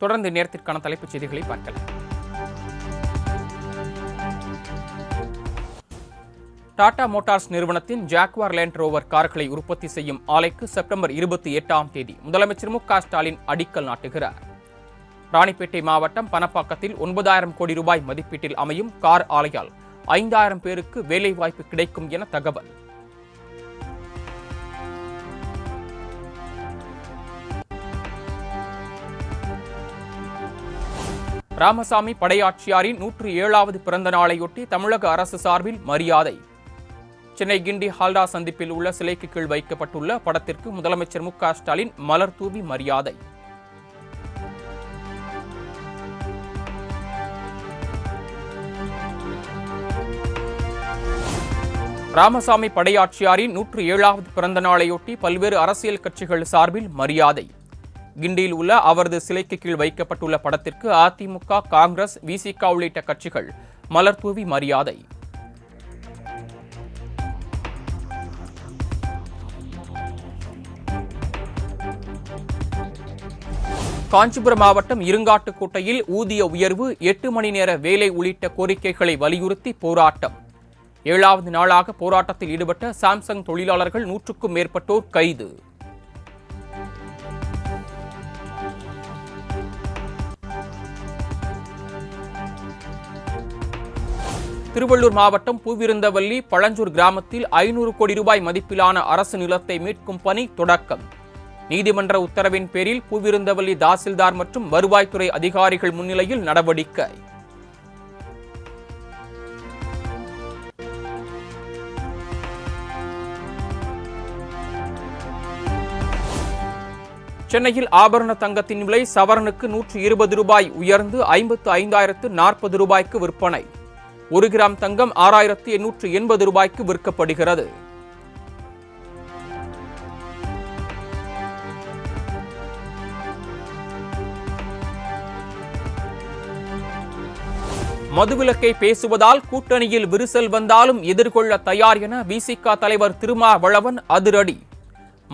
தொடர்ந்து நேரத்திற்கான தலைப்புச் செய்திகளை பார்க்கலாம். டாடா மோட்டார்ஸ் நிறுவனத்தின் ஜாக்வார் லேண்ட் ரோவர் கார்களை உற்பத்தி செய்யும் ஆலைக்கு செப்டம்பர் 28 முதலமைச்சர் மு.க.ஸ்டாலின் அடிக்கல் நாட்டுகிறார். ராணிப்பேட்டை மாவட்டம் பனப்பாக்கத்தில் 9,000 கோடி ரூபாய் மதிப்பீட்டில் அமையும் கார் ஆலையால் 5,000 பேருக்கு வேலைவாய்ப்பு கிடைக்கும் என தகவல். ராமசாமி படையாட்சியாரின் 107வது பிறந்த நாளையொட்டி தமிழக அரசு சார்பில் மரியாதை. சென்னை கிண்டி ஹால்டா சந்திப்பில் உள்ள சிலைக்கு கீழ் வைக்கப்பட்டுள்ள படத்திற்கு முதலமைச்சர் மு.க.ஸ்டாலின் மலர் தூவி மரியாதை. ராமசாமி படையாட்சியாரின் 107வது பிறந்த நாளையொட்டி பல்வேறு அரசியல் கட்சிகள் சார்பில் மரியாதை. கிண்டியில் உள்ள அவரது சிலைக்கு கீழ் வைக்கப்பட்டுள்ள படத்திற்கு அதிமுக, காங்கிரஸ், விசிக உள்ளிட்ட கட்சிகள் மலர் தூவி மரியாதை. காஞ்சிபுரம் மாவட்டம் இருங்காட்டுக்கோட்டையில் ஊதிய உயர்வு, 8 மணி நேர வேலை உள்ளிட்ட கோரிக்கைகளை வலியுறுத்தி போராட்டம். 7வது நாளாக போராட்டத்தில் ஈடுபட்ட சாம்சங் தொழிலாளர்கள் 100க்கும் மேற்பட்டோர் கைது. திருவள்ளூர் மாவட்டம் பூவிருந்தவல்லி பழஞ்சூர் கிராமத்தில் 500 கோடி ரூபாய் மதிப்பிலான அரசு நிலத்தை மீட்கும் பணி தொடக்கம். நீதிமன்ற உத்தரவின் பேரில் பூவிருந்தவல்லி தாசில்தார் மற்றும் வருவாய்த்துறை அதிகாரிகள் முன்னிலையில் நடவடிக்கை. சென்னையில் ஆபரண தங்கத்தின் விலை சவரனுக்கு 120 ரூபாய் உயர்ந்து 55,040 ரூபாய்க்கு விற்பனை. 1 கிராம் தங்கம் 6,880 ரூபாய்க்கு விற்கப்படுகிறது. மதுவிலக்கை பேசுவதால் கூட்டணியில் விரிசல் வந்தாலும் எதிர்கொள்ள தயார் என விசிக தலைவர் திருமாவளவன் அதிரடி.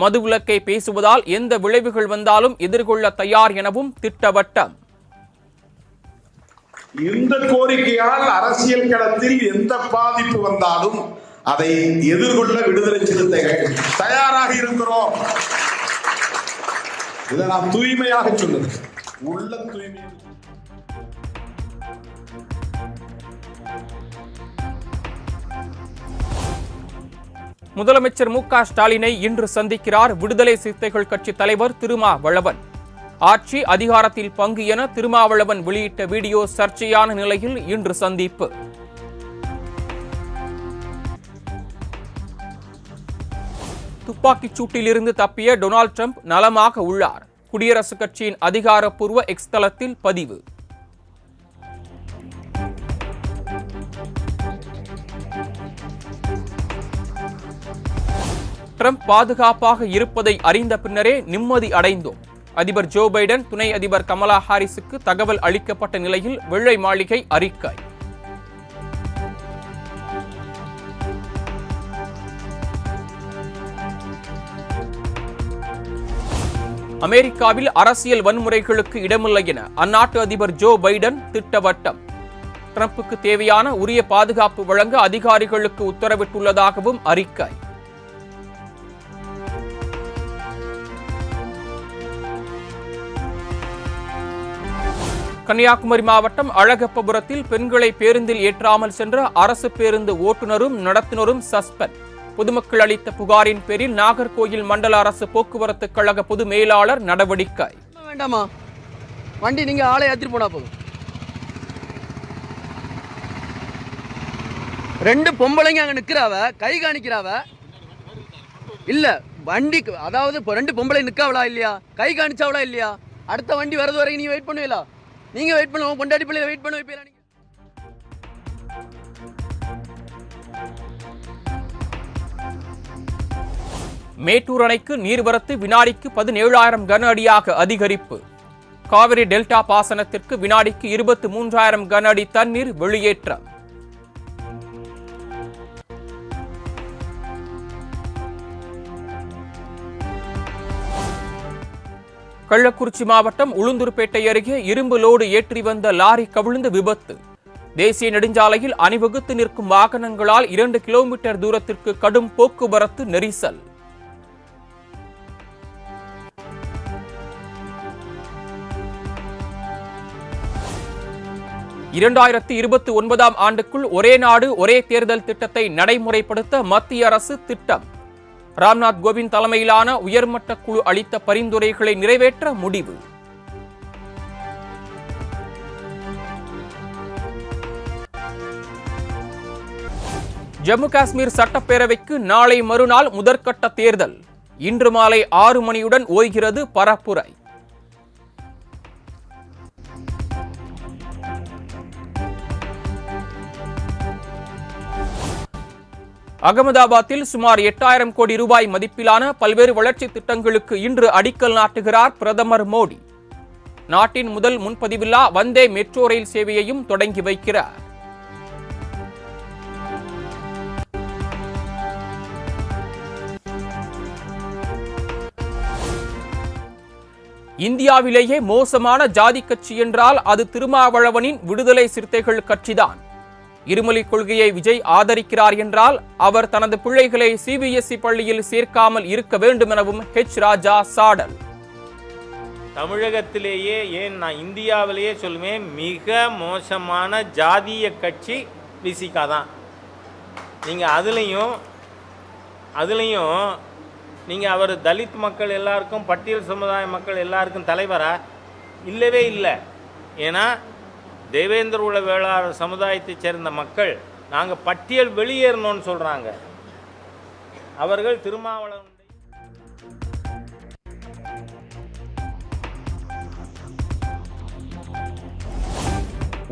மதுவிலக்கை பேசுவதால் எந்த விளைவுகள் வந்தாலும் எதிர்கொள்ள தயார் எனவும் திட்டவட்டம். இந்த கோரிக்கையால் அரசியல் களத்தில் எந்த பாதிப்பு வந்தாலும் அதை எதிர்கொள்ள விடுதலை சிறுத்தைகள் தயாராக இருக்கிறோம். இதை நாம் தூய்மையாக சொன்னது, உள்ள தூய்மை. முதலமைச்சர் மு.க.ஸ்டாலினை இன்று சந்திக்கிறார் விடுதலை சிறுத்தைகள் கட்சி தலைவர் திருமாவளவன். ஆட்சி அதிகாரத்தில் பங்கு என திருமாவளவன் வெளியிட்ட வீடியோ சர்ச்சையான நிலையில் இன்று சந்திப்பு. துப்பாக்கிச் சூட்டிலிருந்து தப்பிய டொனால்ட் ட்ரம்ப் நலமாக உள்ளார். குடியரசுக் கட்சியின் அதிகாரப்பூர்வ எக்ஸ் தளத்தில் பதிவு. ட்ரம்ப் பாதுகாப்பாக இருப்பதை அறிந்த பின்னரே நிம்மதி அடைந்தோம். அதிபர் ஜோ பைடன், துணை அதிபர் கமலா ஹாரிஸுக்கு தகவல் அளிக்கப்பட்ட நிலையில் வெள்ளை மாளிகை அறிக்கை. அமெரிக்காவில் அரசியல் வன்முறைகளுக்கு இடமில்லை என அந்நாட்டு அதிபர் ஜோ பைடன் திட்டவட்டம். ட்ரம்புக்கு தேவையான உரிய பாதுகாப்பு வழங்க அதிகாரிகளுக்கு உத்தரவிட்டுள்ளதாகவும் அறிக்கை. கன்னியாகுமரி மாவட்டம் அழகப்பபுரத்தில் பெண்களை பேருந்தில் ஏற்றாமல் சென்ற அரசு பேருந்து ஓட்டுநரும் நடத்துனரும் சஸ்பெண்ட். பொதுமக்கள் அளித்த புகாரின் பேரில் நாகர்கோயில் மண்டல அரசு போக்குவரத்து கழக பொது மேலாளர் நடவடிக்கை. வேண்டாமா, வண்டி நீங்க ஆளை ஏற்றிட்டு போனா போதும். 2 பொம்பளைங்க அங்க நிக்கிறாவ, கை காணிக்கிறாவ. இல்ல வண்டி, அதாவது 2 பொம்பளை நிக்காவளா இல்லையா, கை காணிச்சாவளா இல்லையா, அடுத்த வண்டி வரது வரைக்கும் நீ வெயிட் பண்ணுவீங்களா? நீங்க வெயிட் பண்ணுவோம், பொண்டாட்டி பிள்ளைய வெயிட் பண்ண வைப்பீங்களா? நீங்க மேட்டூர் அணைக்கு நீர்வரத்து வினாடிக்கு 17,000 கன அடியாக அதிகரிப்பு. காவிரி டெல்டா பாசனத்திற்கு வினாடிக்கு 23,000 கன அடி தண்ணீர் வெளியேற்றம். கள்ளக்குறிச்சி மாவட்டம் உளுந்தூர்பேட்டை அருகே இரும்பு லோடு ஏற்றி வந்த லாரி கவிழ்ந்து விபத்து. தேசிய நெடுஞ்சாலையில் அணிவகுத்து நிற்கும் வாகனங்களால் 2 கிலோமீட்டர் தூரத்திற்கு கடும் போக்குவரத்து நெரிசல். ஆண்டுக்குள் ஒரே நாடு ஒரே தேர்தல் திட்டத்தை நடைமுறைப்படுத்த மத்திய அரசு திட்டம். ராம்நாத் கோவிந்த் தலைமையிலான உயர்மட்ட குழு அளித்த பரிந்துரைகளை நிறைவேற்ற முடிவு. ஜம்மு காஷ்மீர் சட்டப்பேரவைக்கு நாளை மறுநாள் முதற்கட்ட தேர்தல். இன்று மாலை 6 மணியுடன் ஓய்கிறது பரப்புரை. அகமதாபாத்தில் சுமார் 8000 கோடி ரூபாய் மதிப்பிலான பல்வேறு வளர்ச்சி திட்டங்களுக்கு இன்று அடிக்கல் நாட்டுகிறார் பிரதமர் மோடி. நாட்டின் முதல் முன்பதிவில்லா வந்தே மெட்ரோ ரயில் சேவையையும் தொடங்கி வைக்கிறார். இந்தியாவிலேயே மோசமான ஜாதி கட்சி என்றால் அது திருமாவளவனின் விடுதலை சிறுத்தைகள் கட்சிதான். இருமொழி கொள்கையை விஜய் ஆதரிக்கிறார் என்றால் அவர் தனது பிள்ளைகளை சிபிஎஸ்இ பள்ளியில் சேர்க்காமல் இருக்க வேண்டும் எனவும் ராஜா சாடல். தமிழகத்திலேயே ஏன் நான் இந்தியாவிலேயே சொல்லுவேன், மிக மோசமான ஜாதிய கட்சி விசிகா தான். நீங்கள் அதுலேயும் நீங்கள் அவர் தலித் மக்கள் எல்லாருக்கும் பட்டியல் சமுதாய மக்கள் எல்லாருக்கும் தலைவரா? இல்லவே இல்லை. ஏன்னா தேவேந்திர குல வேளாளர் சமுதாயத்தைச் சேர்ந்த மக்கள் நாங்கள் பட்டியல் வெளியேறணும்னு சொல்கிறாங்க. அவர்கள் திருமாவளவன்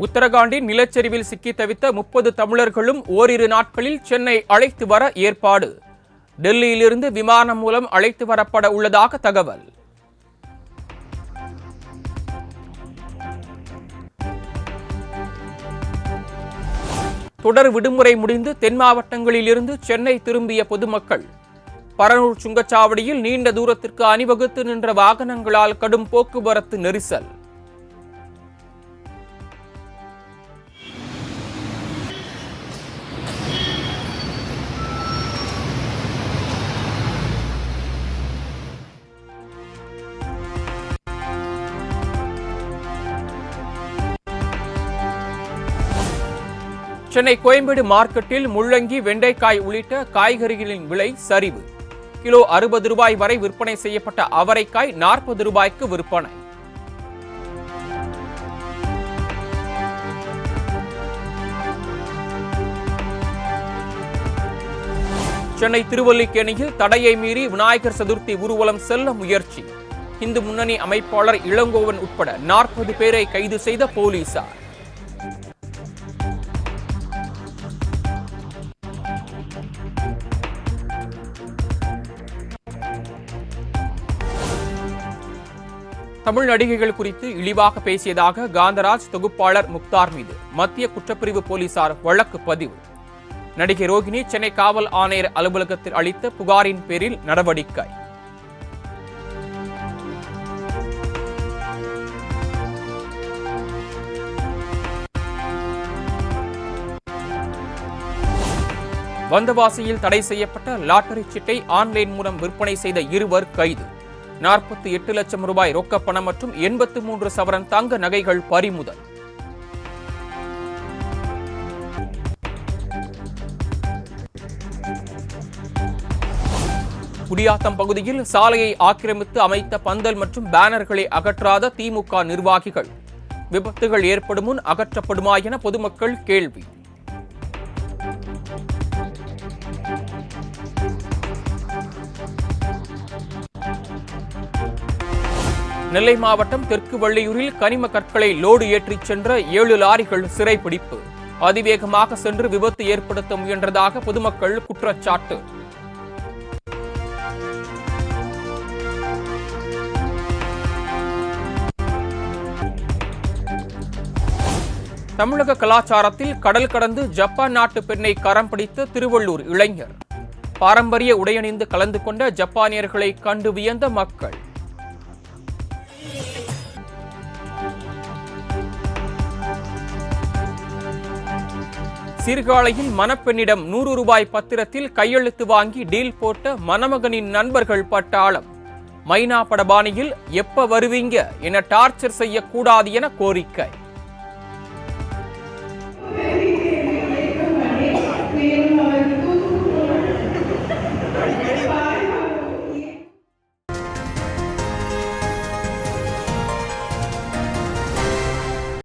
உத்தரகாண்டின் நிலச்சரிவில் சிக்கி தவித்த 30 தமிழர்களும் ஓரிரு நாட்களில் சென்னை அழைத்து வர ஏற்பாடு. டெல்லியிலிருந்து விமானம் மூலம் அழைத்து வரப்பட உள்ளதாக தகவல். தொடர் விடுமுறை முடிந்து தென் மாவட்டங்களில் இருந்து சென்னை திரும்பிய பொதுமக்கள். பரனூர் சுங்கச்சாவடியில் நீண்ட தூரத்திற்கு அணிவகுத்து நின்ற வாகனங்களால் கடும் போக்குவரத்து நெரிசல். சென்னை கோயம்பேடு மார்க்கெட்டில் முள்ளங்கி, வெண்டைக்காய் உள்ளிட்ட காய்கறிகளின் விலை சரிவு. கிலோ 60 ரூபாய் வரை விற்பனை செய்யப்பட்ட அவரைக்காய் 40 ரூபாய்க்கு விற்பனை. சென்னை திருவல்லிக்கேணியில் தடையை மீறி விநாயகர் சதுர்த்தி ஊர்வலம் செல்ல முயற்சி. இந்து முன்னணி அமைப்பாளர் இளங்கோவன் உட்பட 40 பேரை கைது செய்த போலீசார். தமிழ் நடிகைகள் குறித்து இழிவாக பேசியதாக காந்தராஜ் தொகுப்பாளர் முக்தார் மீது மத்திய குற்றப்பிரிவு போலீசார் வழக்கு பதிவு. நடிகை ரோகிணி சென்னை காவல் ஆணையர் அலுவலகத்தில் அளித்த புகாரின் பேரில் நடவடிக்கை. வந்தவாசியில் தடை செய்யப்பட்ட லாட்டரி சீட்டை ஆன்லைன் மூலம் விற்பனை செய்த 2 கைது. 48 லட்சம் ரூபாய் ரொக்க பணம் மற்றும் 83 சவரன் தங்க நகைகள் பறிமுதல். குடியாத்தம் பகுதியில் சாலையை ஆக்கிரமித்து அமைத்த பந்தல் மற்றும் பேனர்களை அகற்றாத திமுக நிர்வாகிகள். விபத்துகள் ஏற்படும் முன் அகற்றப்படுமா என பொதுமக்கள் கேள்வி. நெல்லை மாவட்டம் தெற்கு வள்ளியூரில் கனிம கற்களை லோடு ஏற்றிச் சென்ற 7 லாரிகள் சிறைப்பிடிப்பு. அதிவேகமாக சென்று விபத்து ஏற்படுத்த முயன்றதாக பொதுமக்கள் குற்றச்சாட்டு. தமிழக கலாச்சாரத்தில் கடல் கடந்து ஜப்பான் நாட்டு பெண்ணை கரம் பிடித்த திருவள்ளூர் இளைஞர். பாரம்பரிய உடையணிந்து கலந்து கொண்ட ஜப்பானியர்களை கண்டு வியந்த மக்கள். சீர்காழியில் மணப்பெண்ணிடம் 100 ரூபாய் பத்திரத்தில் கையெழுத்து வாங்கி டீல் போட்ட மணமகனின் நண்பர்கள் பட்டாளம். மைனா படபாணியில் எப்ப வருவீங்க என டார்ச்சர் செய்யக்கூடாது என கோரிக்கை.